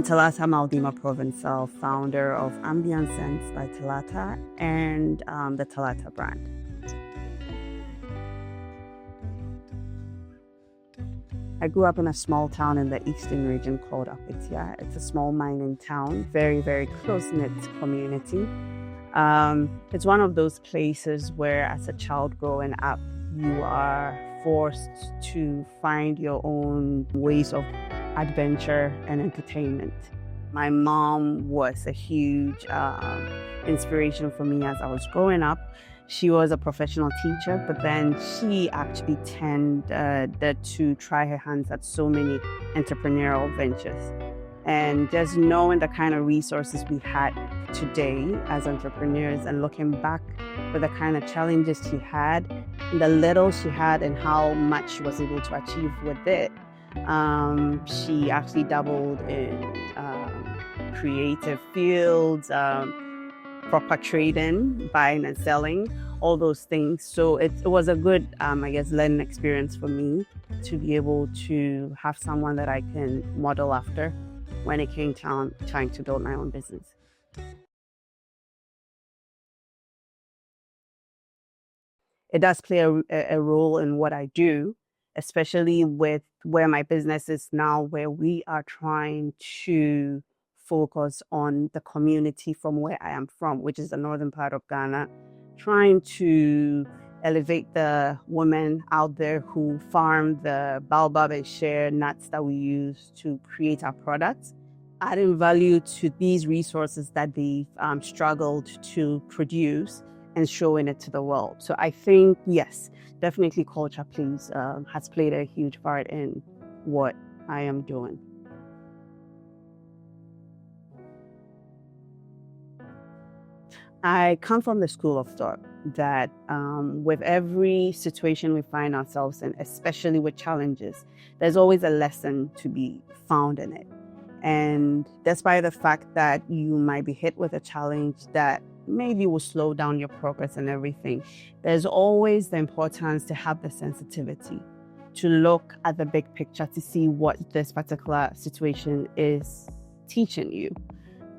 Talata Maldima-Provencal, founder of Ambiance by Talata and the Talata brand. I grew up in a small town in the eastern region called Apitia. It's a small mining town, very, very close-knit community. It's one of those places where as a child growing up, you are forced to find your own ways of adventure and entertainment. My mom was a huge inspiration for me as I was growing up. She was a professional teacher, but then she actually tended to try her hands at so many entrepreneurial ventures. And just knowing the kind of resources we had today as entrepreneurs and looking back with the kind of challenges she had, the little she had and how much she was able to achieve with it, she actually dabbled in creative fields, proper trading, buying and selling, all those things. So it was a good, learning experience for me to be able to have someone that I can model after when it came to trying to build my own business. It does play a role in what I do, especially with where my business is now, where we are trying to focus on the community from where I am from, which is the northern part of Ghana, trying to elevate the women out there who farm the baobab and share nuts that we use to create our products, adding value to these resources that they've struggled to produce and showing it to the world. So I think, yes, definitely culture has played a huge part in what I am doing. I come from the school of thought that with every situation we find ourselves in, especially with challenges, there's always a lesson to be found in it. And despite the fact that you might be hit with a challenge that maybe will slow down your progress and everything, there's always the importance to have the sensitivity, to look at the big picture, to see what this particular situation is teaching you,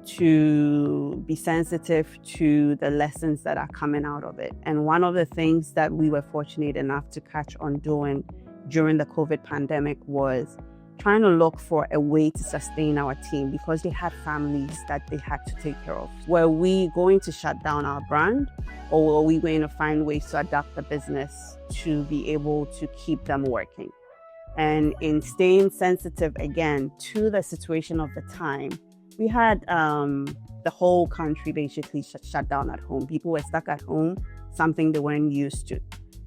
to be sensitive to the lessons that are coming out of it. And one of the things that we were fortunate enough to catch on doing during the COVID pandemic was trying to look for a way to sustain our team because they had families that they had to take care of. Were we going to shut down our brand, or were we going to find ways to adapt the business to be able to keep them working? And in staying sensitive again to the situation of the time, we had the whole country basically shut down at home. People were stuck at home, something they weren't used to.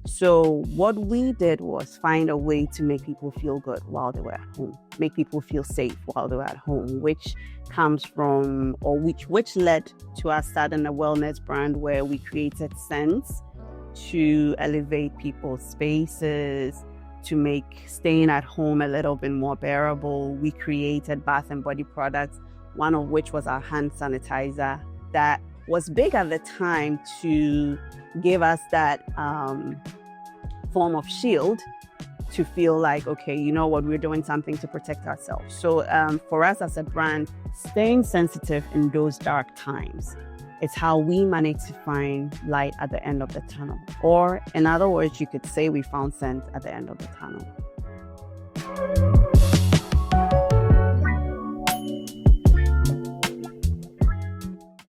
So what we did was find a way to make people feel good while they were at home, make people feel safe while they were at home, which comes from, or which led to us starting a wellness brand where we created scents to elevate people's spaces, to make staying at home a little bit more bearable. We created bath and body products, one of which was our hand sanitizer that was big at the time to give us that form of shield to feel like, okay, you know what, we're doing something to protect ourselves. So for us as a brand, staying sensitive in those dark times, it's how we manage to find light at the end of the tunnel. Or in other words, you could say we found scent at the end of the tunnel.